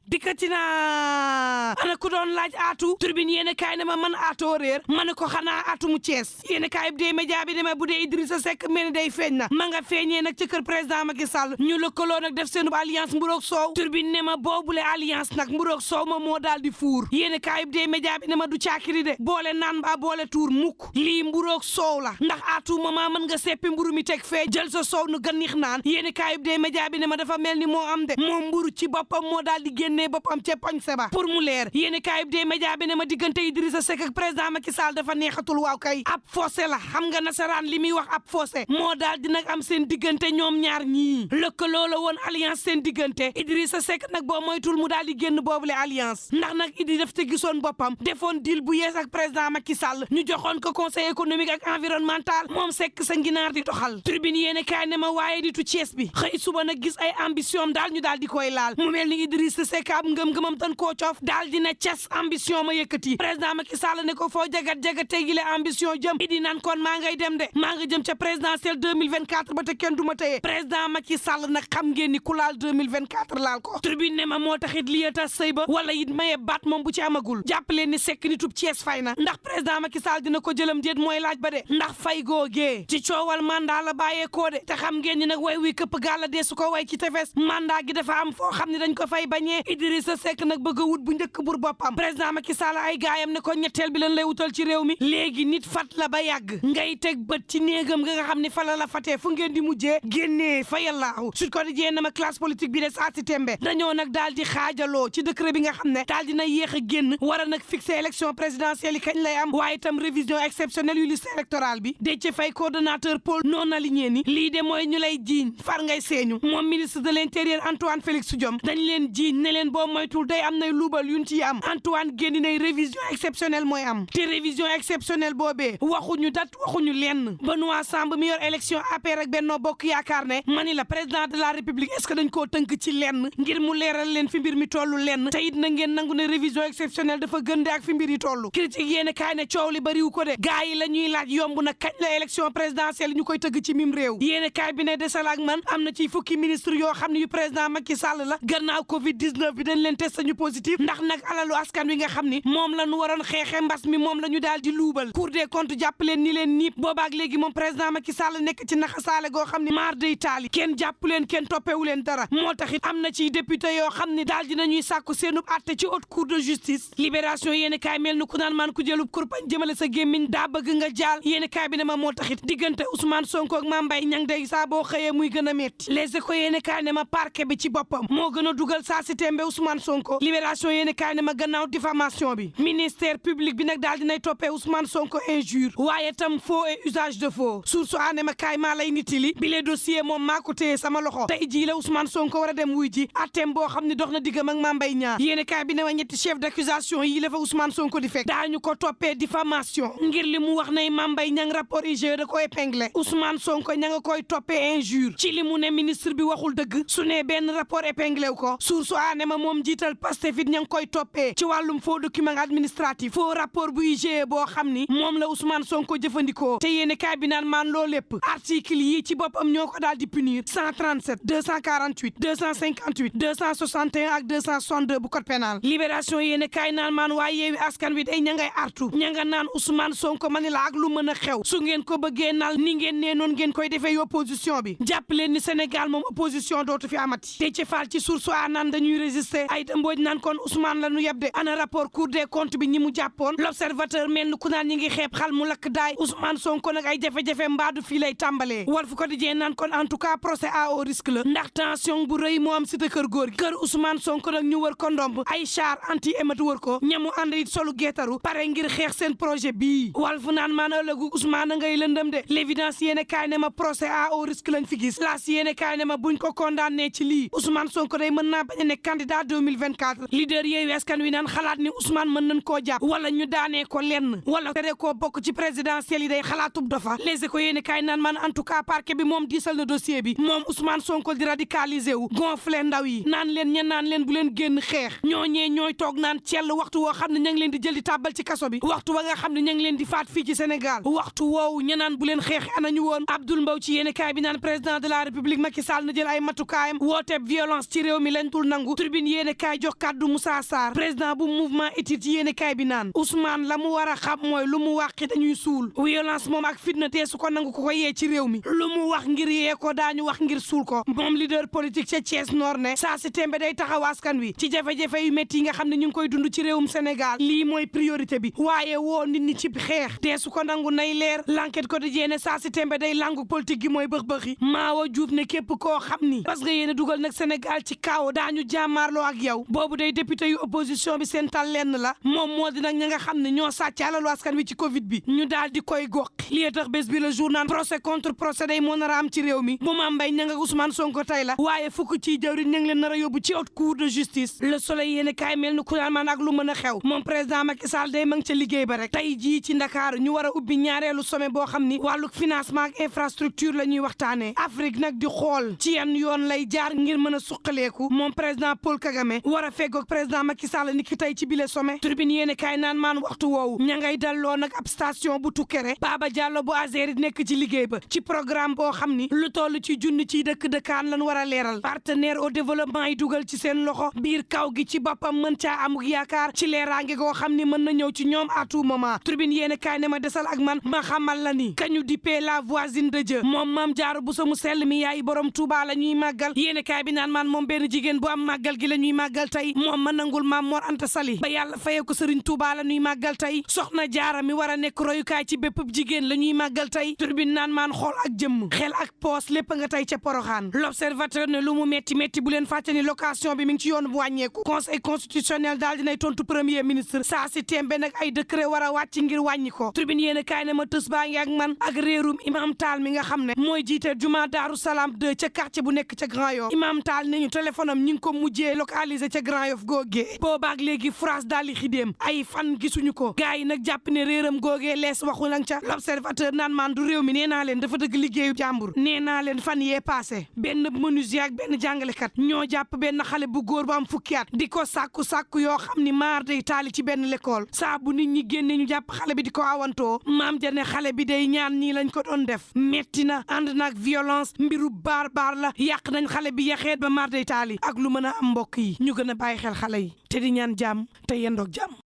dikkati naa ana ku doon laaj aatu turbine yéen kaay ne ma man aatoo réer ma ne ko xanaa aatu mu Cees yéen kaay bi dee média bi ne ma bu dee Idrissa Seck mel ni day feeñ na ma nga feeñee nag ci kër président Macky Sall ñu lëkkaloo nag def seen alliance mburoog soow turbine ne ma boobule alliance nag mburoog soow ma moo daal di fuur yéen kaay bi dee média bi ne ma du caakiri de boole naan ba boole tuur mukk lii mburoog soow la ndax aatu mama mën nga seppi mburu mi teg fee jël sa soow nu ganix naan yéen kaay bi dee média bi ne ma dafa mel ni moo am de moom mburu ci boppam moo daal di génnee boppam ca poñ seba pour mu leer yéen kaay bi dee média bi ne ma diggante Idrissa Seck ak président Macky Sall dafa neexatul waaw kay ab fossé la xam nga nasaraan li muy wax ab fossé moo daal di nag am seen diggante ñoom ñaar ñii lëkkaloo la woon alliance seen diggante Idrissa Seck nag boo moytul mu daal di génn boobule alliance ndax nag Idi daf te gisoon boppam defoon deal bu yees ak président Macky Sall ñu joxoon ko conseil économique ak environnemental moom Seck sa nginaar di doxal tribune yéen kaay ne ma waaye nitu Thiès bi xëy suba nag gis ay ambition daal ñu daal di koy laal mu mel ni Idrissa Seck ab ngëm-ngëmam tan koo coof daal di ne cas ambition ma yëkkati président Macky Sall ne ko foo jagat tegile ambition jëm Idi naan kon maa ngay dem de maa nga jëm ca présidentielle 2024 ba te kenn du ma tëye président Macky Sall nag xam ngeen ni ku laal 2024 laal ko tribune ne ma moo taxit liy tas sëy ba wala it maye baat moom bu ci amagul jàppaleen ni Seck nitub Thiès fay na ndax président Macky Sall dina ko jëlam déet mooy laaj ba de ndax fay googee ci coowal mandat la bàyyeekoo de te xam ngeen ni nag way wi këpp gàlla dee su ko way ci tefes mandat gi dafa am foo xam ne dañ ko fay bañee Idrissa Seck nag bëgg a wut bu njëkk bur boppam président Macky Sall ay gaayam ne ko ñetteel bi lan lay wutal ci réew mi léegi nit fat la ba yàgg ngay teg bët ci néegam nga xam ne fa la fatee fu ngeen di mujjee génnee fa yàllaahu Sud Quotidien na ma classe politique bi de saa si tembe dañoo nag daal di xaajaloo ci décret bi nga xam ne daal dina yéex a génn war a nag fixé élection présidentielle yi kañ lay am waaye itam révision exceptionnelle yu liste électorale bi Déthié Faye coordonnateur pôle non aligné ni lii de mooy ñu lay jiiñ far ngay seeñu moom ministre de l'intérieur Antoine Félix Diome dañ leen jiiñ ne leen boo moytul day am nay luubal yuñ ci am Antoine génn nay révision exceptionnelle mooy am te révision exceptionnelle boobee waxuñu date waxuñu lenn Benoît Sambou mi yor élection APR ak Benno Bokk Yaakaar ne mani la président de la République est-ce que dañ koo tënk ci lenn ngir mu leeral leen fi mbir mi tollu lenn te it na ngeen nangu ne révision exceptionnelle dafa gën de ak fi mbir yi tollu critique yéene kaay ne coow li bariwu ko de gaa yi la ñuy laaj yomb na kañ la élection présidentielle ñu koy tëgg ci mim réew yéene kaay bi ne desal ak man am na ci fukki ministre yoo xam ne yu président Macky Sall la gannaaw Covid 19 bi dañ leen testé ñu positif ndax nag alalu askan wi nga xam ni moom la ñu waroon xeexe mbas mi moom la ñu daal di luubal Cour des comptes jàpp leen ni leen niip boobaak léegi moom président Macky Sall nekk ci naxasaale goo xam ne maar day taali kenn jàpp leen kenn toppewu leen dara moo taxit am na ci député yoo xam ne daal dinañuy sàkku seenub atte ci haute cour de justice libération yéen kaay mel ni ku naan maan ku jëlub kurpañ jëmale sa gémmiñ daa bëgg nga jaal yéen kaay bi ne ma moo taxit diggante Ousmane Sonko ak Mame Mbaye Niang day saa boo xëyee muy gën a metti Les Échos yéen kaay ne ma parquet bi ci boppam moo gën a dugal saa si tembe Ousmane Sonko libération yéen kaay ne ma gannaaw diffamation bi ministère public bi nag daal dinay toppee Ousmane Sonko injure waaye tam faux et usage de faux source aane ma kaay maa lay nitili bi les dossier moom maa ko téye sama loxo tey jii la Ousmane Sonko war a dem wuy ji atteem boo xam ne dox na diggam ak Mame Mbaye Niang yéen kaay bi ne ma ñetti chef d'accusation yi la fa Ousmane Sonko di fekk daañu ko toppee diffamation ngir li mu wax ne Mame Mbaye Niang rapport IGE da ko épinglé Ousmane Sonko ña nga koy toppee injure ci li mu ne ministre bi waxul dëgg su ne benn rapport épinglé wu ko source aane ma moom jiital Pastef it ña ngi koy toppee ci wàllum faux document administratif faux rapport bu IGE boo xam ni moom la Ousmane Sonko jëfandikoo te yéen kaay bi naan maan loo lépp article yi ci boppam ñoo ko daal di punir 137 248 258 261 ak 262 bu code pénal libération yéen kaay naan maan waaye yeewi askan wi day ña ngay artu ña nga naan Ousmane Sonko mani la ak lu mën a xew su ngeen ko bëggee nal ni ngeen nee noon ngeen koy defee opposition bi jàpp leen ni Sénégal moom opposition dootu fi amati te ci faal ci source a naan dañuy résister ay dëmbooj naan kon Ousmane la ñu yeb de ana rapport Cour des comptes bi ñi mu jàppoon l'observateur mel ni ku naan ñi ngi xeeb xal mu lakk daay Ousmane Sonko nag ay jafe-jafe mbaadu fii lay tàmbalee Walf Quotidien naan kon en tout cas procès à haut risque la ndax tension bu rëy moo am cité kër góor gi kër Ousmane Sonko nag ñu wër ko ndomb ay char anti émeute wër ko ñamu ànd it solu geetaru pare ngir xeex seen projet bii Walf naan maan ëllëgu Ousmane ngay lëndëm de l'évidence yéene kaay ne ma procès à haut risque lañ fi gis laas yéene kaay ne ma buñ ko condamné ci lii Ousmane Sonko day mën naa bañ a nekk candidat 2024 leader Yewwi Askan Wi naan xalaat ni Ousmane mën nañ koo jàpp wala ñu daanee ko lenn wala tere koo bokk ci présidentielle yi day xalaatub dafa Les Échos yéene kaay naan man en tout cas parquet bi moom diisal na dossier bi moom Ousmane Sonko di radicalisé wu gonflé ndaw yi naan leen ña naan leen bu leen génn xeex ñooñee ñooy toog naan cell waxtu woo xam ne ña ngi leen di jël di tàbbal ci kaso bi waxtu wa nga xam ne ña ngi leen di faat fii ci Sénégal waxtu woowu ña naan bu leen xeex anañu woon Abdoul Mbow ci yéene kaay bi naan président de la République Macky Sall na jël ay matukaayam wooteeb violence ci réew mi lañ dul nangu Tribune yéene kaay jox kàddu Moussa Sarr président bu mouvement éthique yéene kaay bi naan Ousmane la mu war a xam mooy lu mu wax dañuy suul violence moom ak fitna te su ko nangu ko yee ci réew mi lu mu wax ngir yee ko daañu wax ngir suul ko moom leader politique ca Thiès Nord ne saa si tembe day taxaw askan wi ci jafe-jafe yu métti yi nga xam ne ñu ngi koy dund ci réewum Sénégal lii mooy priorité bi waaye woo nit ñi ci xeex te su ko nangu nay leer l'enquête quotidien ne saa si tembe day langu politique gi mooy bëx-bëxi Maawa Diouf ne képp koo xam ni parce que yéen dugal nag Sénégal ci kaaw daañu jàmmaarloo ak yow boobu day député yu opposition bi seen tal lenn la moom moo di nag ña nga xam ne ñoo sàcc alalu askan wi ci Covid bi ñu daal di koy gox lii tax bés bi le journal procès contre procès day moo nar a am ci réew mi bu ma mbay ña nga Ousmane Sonko tey la waaye fukk ci jawriñ ña ngi leen nar a yóbbu ci haute cour de justice le soleil yéene kaay mel ni ku naan man ak lu mën a xew moom président Macky Sall day ma ngi ca liggéey ba rek tey jii ci Ndakaaru ñu war a ubbi ñaareelu sommet boo xam ni wàllu financement ak infrastructure la ñuy waxtaanee Afrique nag di xool ci yan yoon lay jaar ngir mën a suqaleeku moom président Paul Kagame war a feggoog président Macky Sall ni ki tey ci bile sommet Tribune yéene kaay naan maan waxtu woowu ña ngay dalloo nag ab station bu Tukkere Baba Diallo bu Azeri nekk ci liggéey ba ci programme boo xam ni lu toll ci junni ci dëkkaan lan war a leeral partenaire au développement yi dugal ci seen loxo biir kaw gi ci boppam mën caa amuk yaakaar ci leeraange goo xam ni mën na ñëw ci ñoom à tout moment Tribune yéene kaay ne ma desal ak man ma xamal la ni kañu dippee la voisine de Dieu moom Maam Jaara Buso mu sell mi yaay borom Touba la ñuy màggal yéene kaay bi naan maan moom benn jigéen bu am màggal gi la ñuy màggal tey moom ma nangul Maam Mor Anta Sali ba yàlla fayee ko Sëriñ Touba la ñuy màggal tey soxna Jaara mi war a nekk royukaay ci bépp jigéen la ñuy màggal tey Tribune naan maan xool ak jëmm xel ak poos lépp nga tey ca Poroxaan L'Observateur ne lu mu metti bu leen fàtte ni location bi mi ngi ci yoon bu wàññeeku conseil constitutionnel daal dinay tontu premier ministre saa si tembe nag ay décret war a wàcc ngir wàññi ko Tribune yéen kaay ne ma tës baa ngi ak man ak réerum Imam Tall mi nga xam ne mooy jiite juma Daaru Salaam 2 ca quartier bu nekk ca Grand Yoff Imam Tall ne ñu téléphone am ñi ngi ko mujjee localisé ca Grand Yoff googee boobaak léegi France daal di xidéem ay fan gisuñu ko gars yi nag jàpp ne réeram googee lees waxu lang ca L'Observateur naan maan du réew mi nee naa leen dafa dëgg liggéeyu jàmbur nee naa leen fan yee passé benn menuisier ak benn jàngalekat ñoo jàpp benn xale bu góor bu am fukki at di ko sàkku yoo xam ni maar day taali ci benn l'école saa bu nit ñi génne ñu jàpp xale bi di ko awantoo maam ja ne xale bi day ñaan nii lañ ko doon def metti na ànd naag violence mbiru baar la yàq nañ xale bi yaxeet ba maar day taali ak lu mën a am mbokk yi ñu gën a bàyyi xel xale yi te di ñaan jàmm te yendoog jàmm